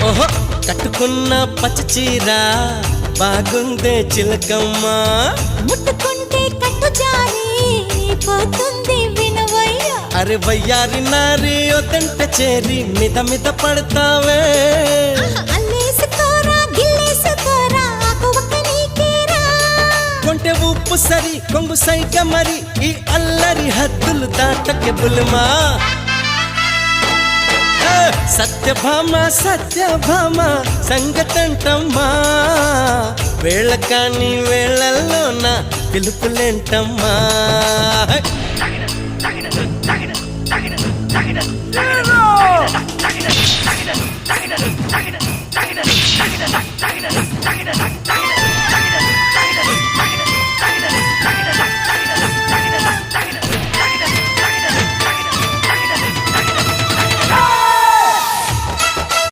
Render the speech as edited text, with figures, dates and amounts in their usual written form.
ఓహో కట్టుకున్న పచ్చ చీర బాగుందే చిలకమ్మ ముట్టుకుంటే కట్టు జారి పోతుంది వినవయ్య అరే వయ్యారి నారి ఒతంట చేరి మిద మిద పడతావే అల్లేసుకోరా గిల్లేసుకోరా ఆకువక్క నీకేరా కొంటె ఉప్పు సరి కొంగు సైక మరి ఈ అల్లరి హద్దులు దాటకే బుల్మా సత్యభామ సంగతంటమ్మా వేళ కాని వేళల్లోన పిలుపులేంటమ్మా Tagina.